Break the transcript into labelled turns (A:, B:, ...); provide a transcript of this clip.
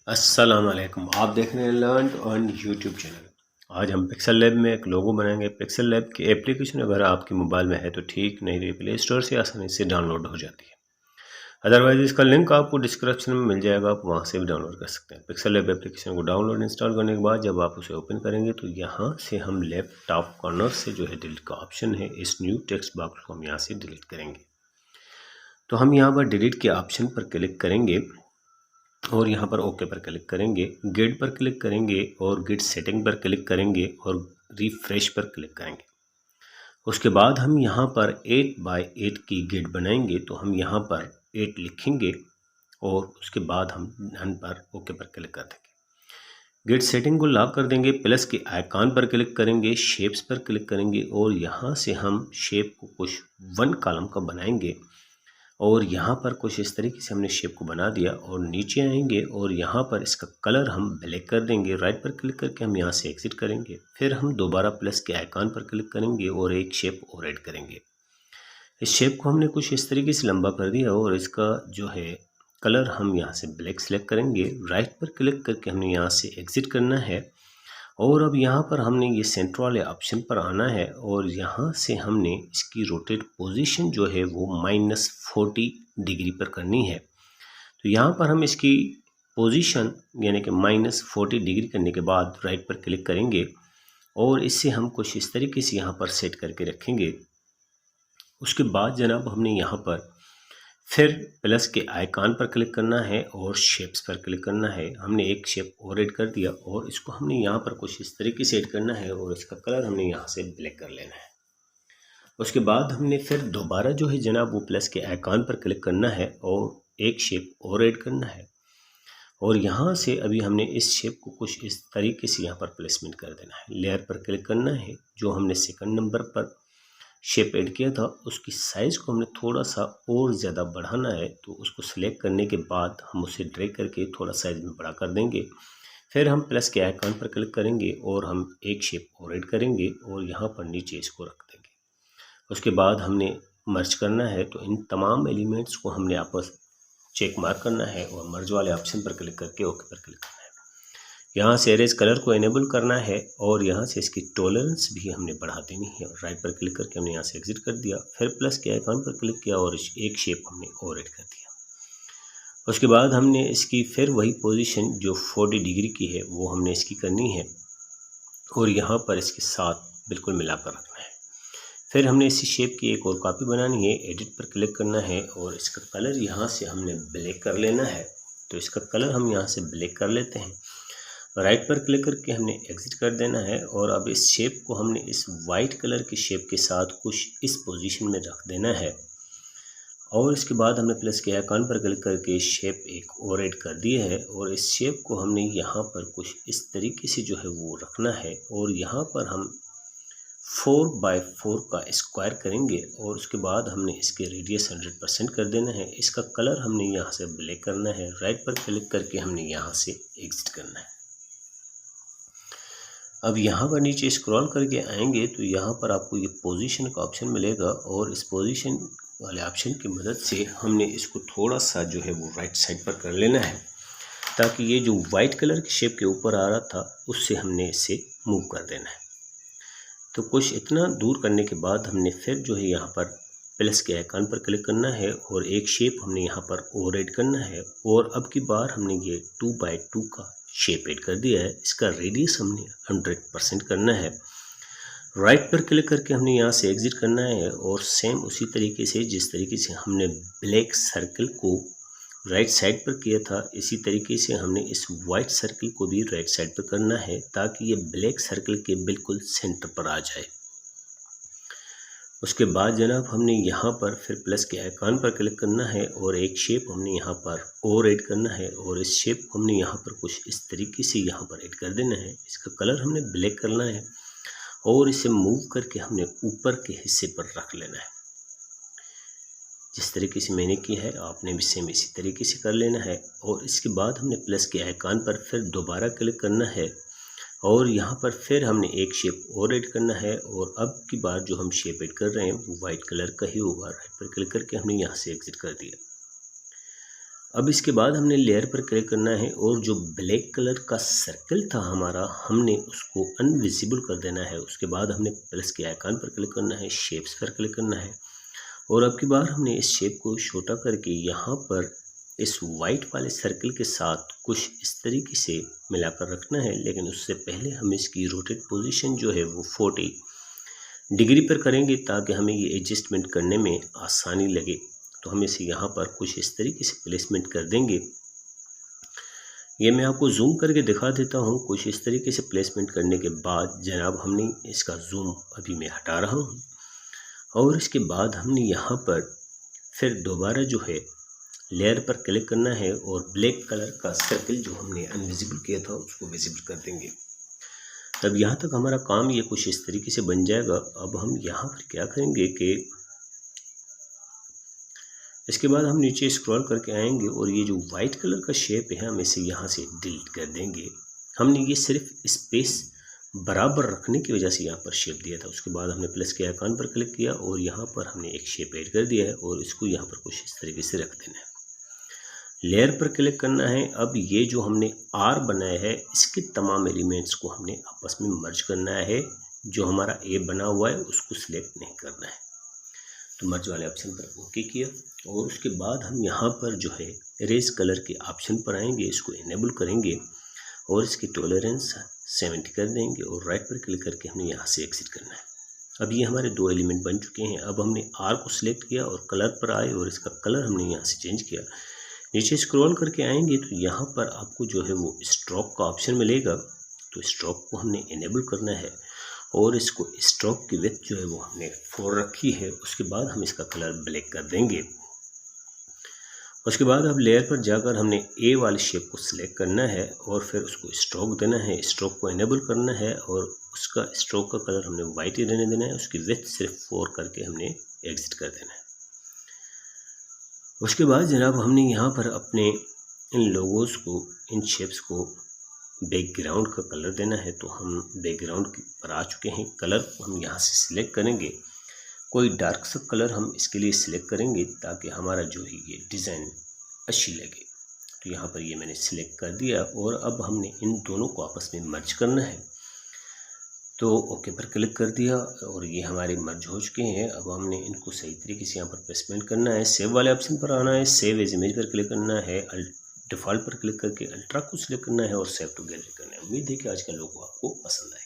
A: अस्सलाम वालेकुम। आप देख रहे हैं लर्न ऑन यूट्यूब चैनल। आज हम पिक्सल लैब में एक लोगो बनाएंगे। पिक्सल लैब की एप्लीकेशन अगर आपके मोबाइल में है तो ठीक, नहीं रही प्ले स्टोर से आसानी से डाउनलोड हो जाती है। अदरवाइज इसका लिंक आपको डिस्क्रिप्शन में मिल जाएगा, आप वहां से भी डाउनलोड कर सकते हैं। पिक्सल लैब एप्लीकेशन को डाउनलोड इंस्टॉल करने के बाद जब आप उसे ओपन करेंगे तो यहाँ से हम लैपटॉप कॉर्नर से जो है डिलीट का ऑप्शन है, इस न्यू टेक्स्ट बॉक्स को हम यहाँ से डिलीट करेंगे। तो हम यहाँ पर डिलीट के ऑप्शन पर क्लिक करेंगे और यहाँ पर ओके पर क्लिक करेंगे, गिड पर क्लिक करेंगे और गिड सेटिंग पर क्लिक करेंगे और रिफ्रेश पर क्लिक करेंगे। उसके बाद हम यहाँ पर 8 बाय 8 की गिड बनाएंगे। तो हम यहाँ पर 8 लिखेंगे और उसके बाद हम डन पर ओके पर क्लिक कर देंगे। गिड सेटिंग को लॉक कर देंगे, प्लस के आइकॉन पर क्लिक करेंगे, शेप्स पर क्लिक करेंगे और यहाँ से हम शेप को कुछ 1 कॉलम का बनाएंगे। और यहाँ पर कुछ इस तरीके से हमने शेप को बना दिया और नीचे आएंगे और यहाँ पर इसका कलर हम ब्लैक कर देंगे। राइट पर क्लिक करके हम यहाँ से एग्जिट करेंगे। फिर हम दोबारा प्लस के आइकॉन पर क्लिक करेंगे और एक शेप और ऐड करेंगे। इस शेप को हमने कुछ इस तरीके से लंबा कर दिया और इसका जो है कलर हम यहाँ से ब्लैक सेलेक्ट करेंगे। राइट पर क्लिक करके हमने यहाँ से एग्जिट करना है और अब यहाँ पर हमने ये सेंटर वाले ऑप्शन पर आना है और यहाँ से हमने इसकी रोटेट पोजीशन जो है वो -40 डिग्री पर करनी है। तो यहाँ पर हम इसकी पोजीशन यानी कि -40 डिग्री करने के बाद राइट पर क्लिक करेंगे और इससे हम कुछ इस तरीके से यहाँ पर सेट करके रखेंगे। उसके बाद जनाब हमने यहाँ पर फिर प्लस के आइकॉन पर क्लिक करना है और शेप्स पर क्लिक करना है। हमने एक शेप और ऐड कर दिया और इसको हमने यहाँ पर कुछ इस तरीके से ऐड करना है और इसका कलर हमने यहाँ से ब्लैक कर लेना है। उसके बाद हमने फिर दोबारा जो है जनाब वो प्लस के आइकॉन पर क्लिक करना है और एक शेप और ऐड करना है और यहाँ से अभी हमने इस शेप को कुछ इस तरीके से यहाँ पर प्लेसमेंट कर देना है। लेयर पर क्लिक करना है, जो हमने सेकंड नंबर पर शेप ऐड किया था उसकी साइज़ को हमने थोड़ा सा और ज़्यादा बढ़ाना है। तो उसको सिलेक्ट करने के बाद हम उसे ड्रैग करके थोड़ा साइज़ में बड़ा कर देंगे। फिर हम प्लस के आइकॉन पर क्लिक करेंगे और हम एक शेप और ऐड करेंगे और यहाँ पर नीचे इसको रख देंगे। उसके बाद हमने मर्ज करना है, तो इन तमाम एलिमेंट्स को हमने आपस चेक मार्क करना है और मर्ज वाले ऑप्शन पर क्लिक करके ओके पर क्लिक करना है। यहाँ से एरेज कलर को इनेबल करना है और यहाँ से इसकी टॉलरेंस भी हमने बढ़ा देनी है। राइट पर क्लिक करके हमने यहाँ से एग्जिट कर दिया। फिर प्लस के आइकॉन पर क्लिक किया और एक शेप हमने और ऐड कर दिया। उसके बाद हमने इसकी फिर वही पोजीशन जो 40 डिग्री की है वो हमने इसकी करनी है और यहाँ पर इसके साथ बिल्कुल मिलाकर रखना है। फिर हमने इसी शेप की एक और कॉपी बनानी है। एडिट पर क्लिक करना है और इसका कलर यहाँ से हमने ब्लैक कर लेना है। तो इसका कलर हम यहाँ से ब्लैक कर लेते हैं। राइट पर क्लिक करके हमने एग्जिट कर देना है और अब इस शेप को हमने इस वाइट कलर की शेप के साथ कुछ इस पोजीशन में रख देना है और इसके बाद हमने प्लस के आइकॉन पर क्लिक करके शेप एक और ऐड कर दी है और इस शेप को हमने यहाँ पर कुछ इस तरीके से जो है वो रखना है और यहाँ पर हम 4 बाय 4 का स्क्वायर करेंगे और उसके बाद हमने इसके रेडियस 100% कर देना है। इसका कलर हमने यहाँ से ब्लैक करना है। राइट पर क्लिक करके हमने यहाँ से एग्जिट करना है। अब यहाँ पर नीचे स्क्रॉल करके आएंगे तो यहाँ पर आपको ये पोजीशन का ऑप्शन मिलेगा और इस पोजीशन वाले ऑप्शन की मदद से हमने इसको थोड़ा सा जो है वो राइट साइड पर कर लेना है ताकि ये जो वाइट कलर की शेप के ऊपर आ रहा था उससे हमने इसे मूव कर देना है। तो कुछ इतना दूर करने के बाद हमने फिर जो है यहाँ पर प्लस के आइकॉन पर क्लिक करना है और एक शेप हमने यहाँ पर और ऐड करना है और अब की बार हमने ये 2 बाय 2 का शेप ऐड कर दिया है। इसका रेडियस हमने 100% करना है। राइट पर क्लिक करके हमने यहाँ से एग्जिट करना है और सेम उसी तरीके से जिस तरीके से हमने ब्लैक सर्कल को राइट साइड पर किया था इसी तरीके से हमने इस वाइट सर्कल को भी राइट साइड पर करना है ताकि ये ब्लैक सर्कल के बिल्कुल सेंटर पर आ जाए। उसके बाद जनाब हमने यहाँ पर फिर प्लस के आइकॉन पर क्लिक करना है और एक शेप हमने यहाँ पर और ऐड करना है और इस शेप को हमने यहाँ पर कुछ इस तरीके से यहाँ पर ऐड कर देना है। इसका कलर हमने ब्लैक करना है और इसे मूव करके हमने ऊपर के हिस्से पर रख लेना है। जिस तरीके से मैंने किया है आपने भी सेम इसी तरीके से कर लेना है और इसके बाद हमने प्लस के आइकॉन पर फिर दोबारा क्लिक करना है और यहाँ पर फिर हमने एक शेप और ऐड करना है और अब की बार जो हम शेप ऐड कर रहे हैं वो वाइट कलर का ही होगा। राइट पर क्लिक करके हमने यहाँ से एग्जिट कर दिया। अब इसके बाद हमने लेयर पर क्लिक करना है और जो ब्लैक कलर का सर्कल था हमारा, हमने उसको अनविजिबल कर देना है। उसके बाद हमने प्लस के आइकन पर क्लिक करना है, शेप्स पर क्लिक करना है और अब की बार हमने इस शेप को छोटा करके यहाँ पर इस वाइट वाले सर्कल के साथ कुछ इस तरीके से मिलाकर रखना है। लेकिन उससे पहले हम इसकी रोटेट पोजीशन जो है वो 40 डिग्री पर करेंगे ताकि हमें ये एडजस्टमेंट करने में आसानी लगे। तो हम इसे यहाँ पर कुछ इस तरीके से प्लेसमेंट कर देंगे। ये मैं आपको जूम करके दिखा देता हूँ। कुछ इस तरीके से प्लेसमेंट करने के बाद जनाब हमने इसका जूम अभी मैं हटा रहा हूँ और इसके बाद हमने यहाँ पर फिर दोबारा जो है लेयर पर क्लिक करना है और ब्लैक कलर का सर्कल जो हमने अनविजिबल किया था उसको विजिबल कर देंगे। तब यहाँ तक हमारा काम ये कुछ इस तरीके से बन जाएगा। अब हम यहाँ पर क्या करेंगे कि इसके बाद हम नीचे स्क्रॉल करके आएंगे और ये जो वाइट कलर का शेप है हम इसे यहाँ से डिलीट कर देंगे। हमने ये सिर्फ स्पेस बराबर रखने की वजह से यहाँ पर शेप दिया था। उसके बाद हमने प्लस के आइकन पर क्लिक किया और यहाँ पर हमने एक शेप ऐड कर दिया है और इसको यहाँ पर कुछ इस तरीके से रख देना है। लेयर पर क्लिक करना है। अब ये जो हमने आर बनाया है इसके तमाम एलिमेंट्स को हमने आपस में मर्ज करना है। जो हमारा ए बना हुआ है उसको सिलेक्ट नहीं करना है। तो मर्ज वाले ऑप्शन पर ओके किया और उसके बाद हम यहाँ पर जो है इरेज कलर के ऑप्शन पर आएंगे, इसको इनेबल करेंगे और इसकी टॉलरेंस 70 कर देंगे और राइट पर क्लिक करके हमने यहाँ से एग्जिट करना है। अब ये हमारे दो एलिमेंट बन चुके हैं। अब हमने आर को सिलेक्ट किया और कलर पर आए और इसका कलर हमने यहाँ से चेंज किया। नीचे स्क्रॉल करके आएंगे तो यहाँ पर आपको जो है वो स्ट्रोक का ऑप्शन मिलेगा। तो स्ट्रोक को हमने इनेबल करना है और इसको स्ट्रोक की विड्थ जो है वो हमने 4 रखी है। उसके बाद हम इसका कलर ब्लैक कर देंगे। उसके बाद अब लेयर पर जाकर हमने ए वाले शेप को सिलेक्ट करना है और फिर उसको स्ट्रोक देना है। स्ट्रोक को इनेबल करना है और उसका स्ट्रोक का कलर हमने वाइट ही रहने देना है। उसकी विड्थ सिर्फ 4 करके हमने एग्जिट कर देना है। उसके बाद जनाब हमने यहाँ पर अपने इन लोगोस को, इन शेप्स को बैकग्राउंड का कलर देना है। तो हम बैकग्राउंड पर आ चुके हैं। कलर को हम यहाँ से सिलेक्ट करेंगे। कोई डार्क सा कलर हम इसके लिए सिलेक्ट करेंगे ताकि हमारा जो है ये डिज़ाइन अच्छी लगे। तो यहाँ पर ये मैंने सिलेक्ट कर दिया और अब हमने इन दोनों को आपस में मर्ज करना है। तो ओके पर क्लिक कर दिया और ये हमारे मर्ज हो चुके हैं। अब हमने इनको सही तरीके से यहाँ पर प्लेसमेंट करना है। सेव वाले ऑप्शन पर आना है, सेव एज इमेज पर क्लिक करना है, डिफ़ॉल्ट पर क्लिक करके अल्ट्रा को सिलेक्ट करना है और सेव टू गैलरी करना है। उम्मीद है कि आज का लोगो आपको पसंद आए।